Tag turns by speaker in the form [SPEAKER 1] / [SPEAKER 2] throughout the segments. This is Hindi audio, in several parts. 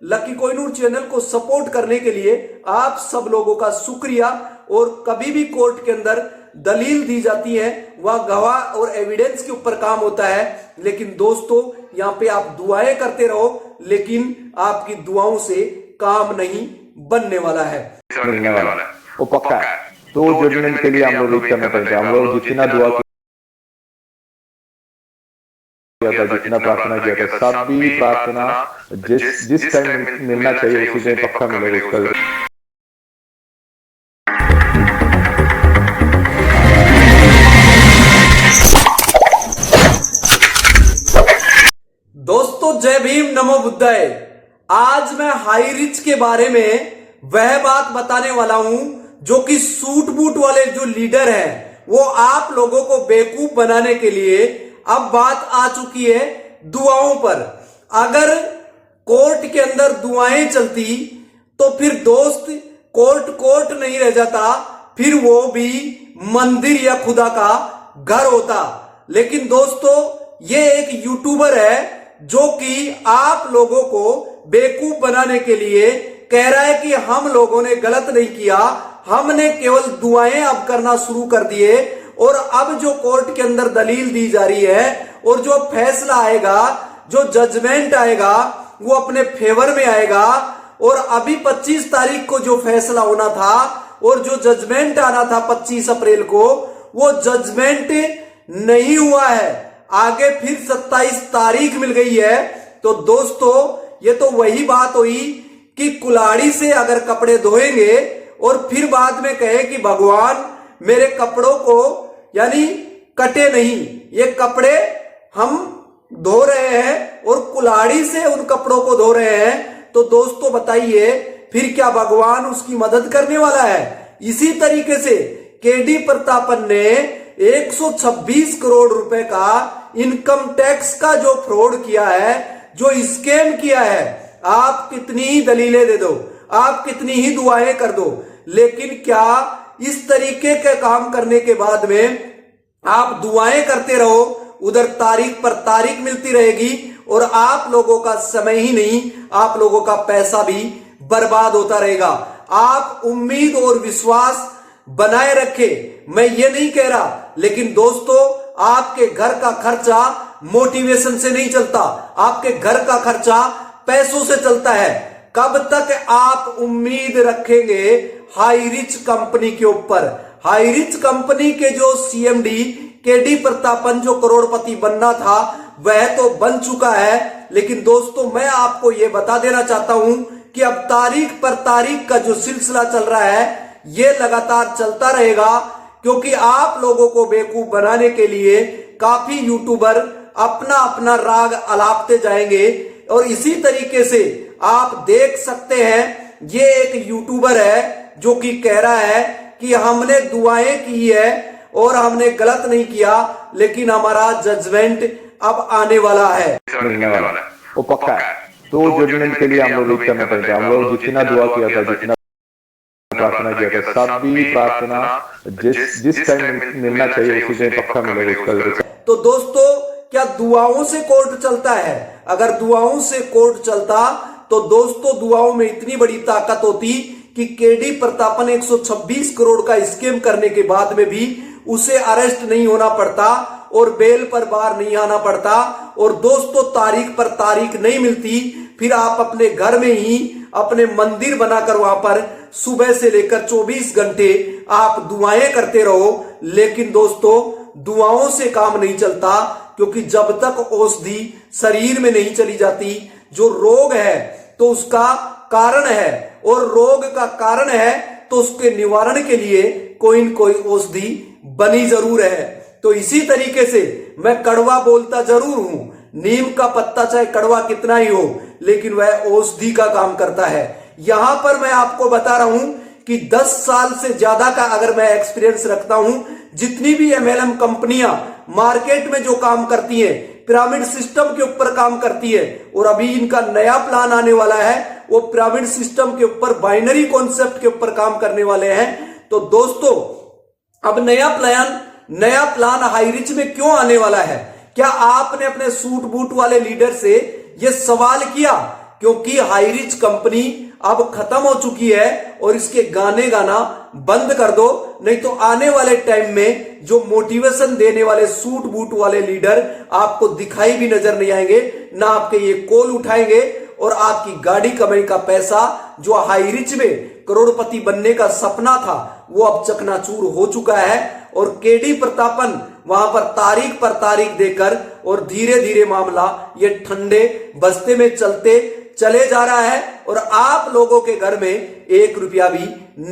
[SPEAKER 1] लकी कोहिनूर चैनल को सपोर्ट करने के लिए आप सब लोगों का शुक्रिया। और कभी भी कोर्ट के अंदर दलील दी जाती है वह गवाह और एविडेंस के ऊपर काम होता है, लेकिन दोस्तों यहाँ पे आप दुआएं करते रहो, लेकिन आपकी दुआओं से काम नहीं बनने वाला है,
[SPEAKER 2] मिलने वाला है, वो पक्का है। तो जजमेंट के लिए हम लोग वेट करना पड़ेगा। हम लोग जितना दुआ किया था, जितना प्रार्थना किया था, सब भी प्रार्थना जिस टाइम मिलना चाहिए उसी टाइम पक्का मिलेगा उसका।
[SPEAKER 1] दोस्तों जय भीम नमो बुद्धाय। आज मैं हाई रिच के बारे में वह बात बताने वाला हूं जो कि सूट बूट वाले जो लीडर हैं वो आप लोगों को बेवकूफ बनाने के लिए अब बात आ चुकी है दुआओं पर। अगर कोर्ट के अंदर दुआएं चलती तो फिर दोस्त कोर्ट नहीं रह जाता, फिर वो भी मंदिर या खुदा का घर होता। लेकिन दोस्तों ये एक यूट्यूबर है जो कि आप लोगों को बेवकूफ बनाने के लिए कह रहा है कि हम लोगों ने गलत नहीं किया, हमने केवल दुआएं अब करना शुरू कर दिए। और अब जो कोर्ट के अंदर दलील दी जा रही है और जो फैसला आएगा, जो जजमेंट आएगा वो अपने फेवर में आएगा। और अभी 25 तारीख को जो फैसला होना था और जो जजमेंट आना था 25 अप्रैल को, वो जजमेंट नहीं हुआ है। आगे फिर 27 तारीख मिल गई है। तो दोस्तों ये तो वही बात हुई कि कुल्हाड़ी से अगर कपड़े धोएंगे और फिर बाद में कहे कि भगवान मेरे कपड़ों को यानी कटे नहीं, ये कपड़े हम धो रहे हैं और कुल्हाड़ी से उन कपड़ों को धो रहे हैं, तो दोस्तों बताइए फिर क्या भगवान उसकी मदद करने वाला है? इसी तरीके से केडी प्रतापन ने 126 करोड़ रुपए का इनकम टैक्स का जो फ्रॉड किया है, जो स्कैम किया है, आप कितनी ही दलीलें दे दो, आप कितनी ही दुआएं कर दो, लेकिन क्या इस तरीके के काम करने के बाद में आप दुआएं करते रहो, उधर तारीख पर तारीख मिलती रहेगी और आप लोगों का समय ही नहीं, आप लोगों का पैसा भी बर्बाद होता रहेगा। आप उम्मीद और विश्वास बनाए रखे, मैं ये नहीं कह रहा, लेकिन दोस्तों आपके घर का खर्चा मोटिवेशन से नहीं चलता, आपके घर का खर्चा पैसों से चलता है। कब तक आप उम्मीद रखेंगे हाई रिच कंपनी के ऊपर? हाई रिच कंपनी के जो सीएमडी केडी प्रतापन जो करोड़पति बनना था वह तो बन चुका है, लेकिन दोस्तों मैं आपको यह बता देना चाहता हूं कि अब तारीख पर तारीख का जो सिलसिला चल रहा है ये लगातार चलता रहेगा, क्योंकि आप लोगों को बेवकूफ बनाने के लिए काफी यूट्यूबर अपना अपना राग अलापते जाएंगे। और इसी तरीके से आप देख सकते हैं ये एक यूट्यूबर है जो कि कह रहा है कि हमने दुआएं की है और हमने गलत नहीं किया, लेकिन हमारा जजमेंट अब आने वाला है,
[SPEAKER 2] मिलने वाला है, वो पक्का है। तो जजमेंट के लिए हम लोग वेट करना पड़ेगा। हम लोग जितना दुआ किया था, जितना प्रार्थना किया था, सब भी प्रार्थना जिस टाइम मिलना चाहिए उसी टाइम पक्का मिलेगा उसका।
[SPEAKER 1] तो दोस्तों क्या दुआओं से कोर्ट चलता है? अगर दुआओं से कोर्ट चलता तो दोस्तों दुआओं में इतनी बड़ी ताकत होती कि केडी प्रतापन 126 करोड़ का स्कैम करने के बाद में भी उसे अरेस्ट नहीं होना पड़ता और बेल पर बाहर नहीं आना पड़ता। और दोस्तों तारीख पर तारीख नहीं मिलती, फिर आप अपने घर में ही अपने मंदिर बनाकर वहां पर सुबह से लेकर 24 घंटे आप दुआएं करते रहो। लेकिन दोस्तों दुआओं से काम नहीं चलता, क्योंकि जब तक औषधि शरीर में नहीं चली जाती, जो रोग है तो उसका कारण है, और रोग का कारण है तो उसके निवारण के लिए कोई न कोई औषधि बनी जरूर है। तो इसी तरीके से मैं कड़वा बोलता जरूर हूं, नीम का पत्ता चाहे कड़वा कितना ही हो, लेकिन वह औषधि का काम करता है। यहां पर मैं आपको बता रहा हूं कि 10 साल से ज्यादा का अगर मैं एक्सपीरियंस रखता हूं, जितनी भी एमएलएम कंपनियां मार्केट में जो काम करती हैं, पिरामिड सिस्टम के ऊपर काम करती है, और अभी इनका नया प्लान आने वाला है, वो पिरामिड सिस्टम के ऊपर बाइनरी कॉन्सेप्ट के ऊपर काम करने वाले हैं। तो दोस्तों अब नया प्लान हाई रिच में क्यों आने वाला है? क्या आपने अपने सूट बूट वाले लीडर से यह सवाल किया क्योंकि हाई रिच कंपनी अब खत्म हो चुकी है और इसके गाने गाना बंद कर दो, नहीं तो आने वाले टाइम में जो मोटिवेशन देने वाले सूट बूट वाले लीडर आपको दिखाई भी नजर नहीं आएंगे, ना आपके ये कॉल उठाएंगे और आपकी गाड़ी कमाई का पैसा जो हाई रिच में करोड़पति बनने का सपना था वो अब चकनाचूर हो चुका है। और केडी प्रतापन वहां पर तारीख देकर और धीरे धीरे मामला ये ठंडे बस्ते में चलते चले जा रहा है और आप लोगों के घर में 1 रुपया भी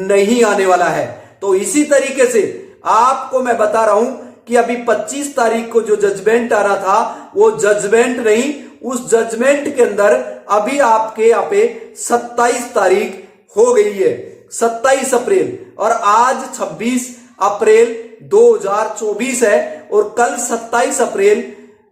[SPEAKER 1] नहीं आने वाला है। तो इसी तरीके से आपको मैं बता रहा हूं कि अभी 25 तारीख को जो जजमेंट आना था वो जजमेंट नहीं, उस जजमेंट के अंदर अभी आपके यहाँ पे 27 तारीख हो गई है, 27 अप्रैल, और आज 26 अप्रैल 2024 है और कल 27 अप्रैल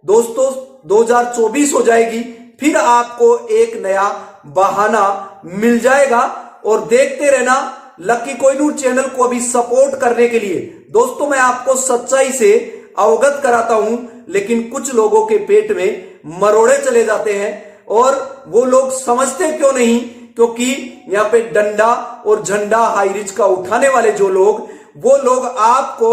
[SPEAKER 1] दोस्तों 2024 हो जाएगी। फिर आपको एक नया बहाना मिल जाएगा और देखते रहना लकी कोहिनूर चैनल को अभी सपोर्ट करने के लिए। दोस्तों मैं आपको सच्चाई से अवगत कराता हूं, लेकिन कुछ लोगों के पेट में मरोड़े चले जाते हैं और वो लोग समझते क्यों नहीं, क्योंकि यहाँ पे डंडा और झंडा हाई रिच का उठाने वाले जो लोग, वो लोग आपको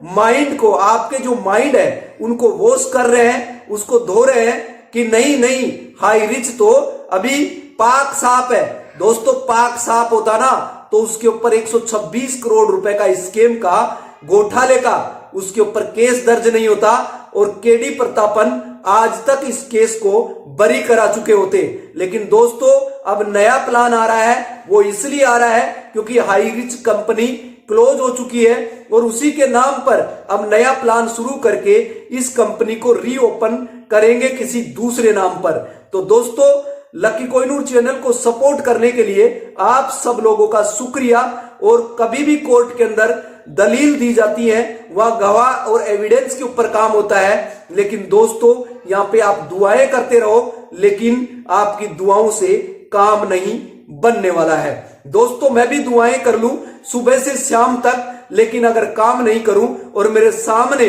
[SPEAKER 1] माइंड को, आपके जो माइंड है उनको वॉश कर रहे हैं, उसको धो रहे हैं कि नहीं नहीं हाई रिच तो अभी पाक साफ है। दोस्तों पाक साफ होता ना तो उसके ऊपर 126 करोड़ रुपए का स्कैम का, घोटाले का उसके ऊपर केस दर्ज नहीं होता और केडी प्रतापन आज तक इस केस को बरी करा चुके होते। लेकिन दोस्तों अब नया प्लान आ रहा है, वो इसलिए आ रहा है क्योंकि हाई रिच कंपनी क्लोज हो चुकी है और उसी के नाम पर अब नया प्लान शुरू करके इस कंपनी को रीओपन करेंगे किसी दूसरे नाम पर। तो दोस्तों लकी कोहिनूर चैनल को सपोर्ट करने के लिए आप सब लोगों का शुक्रिया। और कभी भी कोर्ट के अंदर दलील दी जाती है वह गवाह और एविडेंस के ऊपर काम होता है, लेकिन दोस्तों यहाँ पे आप दुआएं करते रहो, लेकिन आपकी दुआओं से काम नहीं बनने वाला है। दोस्तों मैं भी दुआएं कर लूं सुबह से शाम तक, लेकिन अगर काम नहीं करूं और मेरे सामने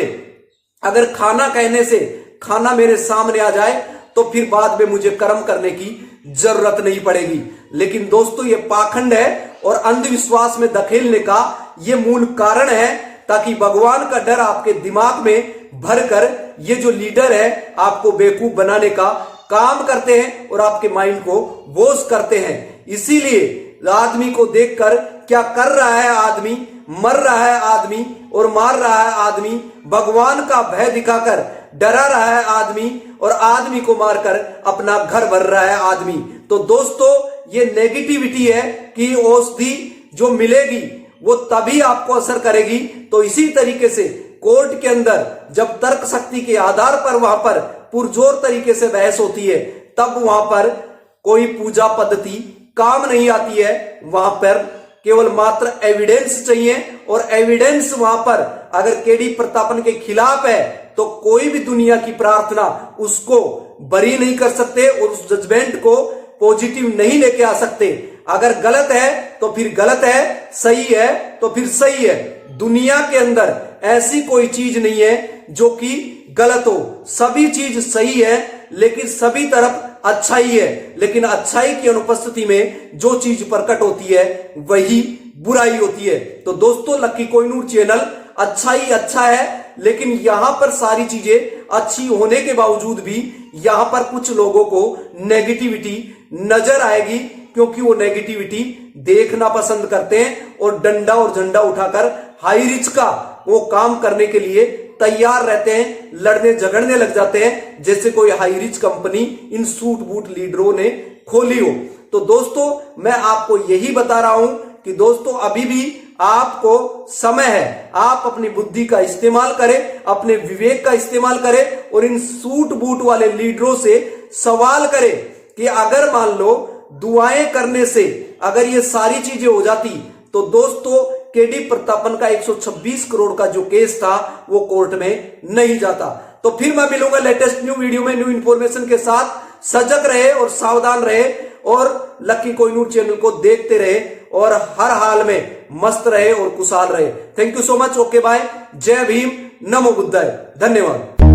[SPEAKER 1] अगर खाना कहने से खाना मेरे सामने आ जाए तो फिर बाद में मुझे कर्म करने की जरूरत नहीं पड़ेगी। लेकिन दोस्तों ये पाखंड है और अंधविश्वास में धकेलने का ये मूल कारण है, ताकि भगवान का डर आपके दिमाग में भरकर ये जो लीडर है आपको बेवकूफ बनाने का काम करते हैं और आपके माइंड को वॉश करते हैं। इसीलिए आदमी को देखकर क्या कर रहा है आदमी, मर रहा है आदमी और मार रहा है आदमी, भगवान का भय दिखाकर डरा रहा है आदमी और आदमी को मारकर अपना घर भर रहा है आदमी। तो दोस्तों ये नेगेटिविटी है कि औषधि जो मिलेगी वो तभी आपको असर करेगी। तो इसी तरीके से कोर्ट के अंदर जब तर्क शक्ति के आधार पर वहां पर पुरजोर तरीके से बहस होती है, तब वहां पर कोई पूजा पद्धति काम नहीं आती है। वहां पर केवल मात्र एविडेंस चाहिए और एविडेंस वहां पर अगर केडी प्रतापन के खिलाफ है तो कोई भी दुनिया की प्रार्थना उसको बरी नहीं कर सकते और उस जजमेंट को पॉजिटिव नहीं लेके आ सकते। अगर गलत है तो फिर गलत है, सही है तो फिर सही है। दुनिया के अंदर ऐसी कोई चीज नहीं है जो कि गलत हो, सभी चीज सही है, लेकिन सभी तरफ अच्छाई है। लेकिन अच्छाई की अनुपस्थिति में जो चीज प्रकट होती है वही बुराई होती है। तो दोस्तों लकी कोहिनूर चैनल अच्छा ही अच्छा है, लेकिन यहां पर सारी चीजें अच्छी होने के बावजूद भी यहां पर कुछ लोगों को नेगेटिविटी नजर आएगी, क्योंकि वो नेगेटिविटी देखना पसंद करते हैं और डंडा और झंडा उठाकर हाई रिच का वो काम करने के लिए तैयार रहते हैं, लड़ने झगड़ने लग जाते हैं जैसे कोई high rich company in suit boot लीडरों ने खोली हो। तो दोस्तों मैं आपको यही बता रहा हूं कि दोस्तों अभी भी आपको समय है, आप अपनी बुद्धि का इस्तेमाल करें, अपने विवेक का इस्तेमाल करें और इन सूट बूट वाले लीडरों से सवाल करें कि अगर मान लो दुआएं करने से अगर ये सारी चीजें हो जाती तो दोस्तों केडी प्रतापन का 126 करोड़ का जो केस था वो कोर्ट में नहीं जाता। तो फिर मैं मिलूंगा लेटेस्ट न्यू वीडियो में न्यू इंफॉर्मेशन के साथ। सजग रहे और सावधान रहे और लकी कोहिनूर चैनल को देखते रहे और हर हाल में मस्त रहे और खुशहाल रहे। Thank you so much. Okay bye. जय भीम, नमो बुद्धाय। धन्यवाद।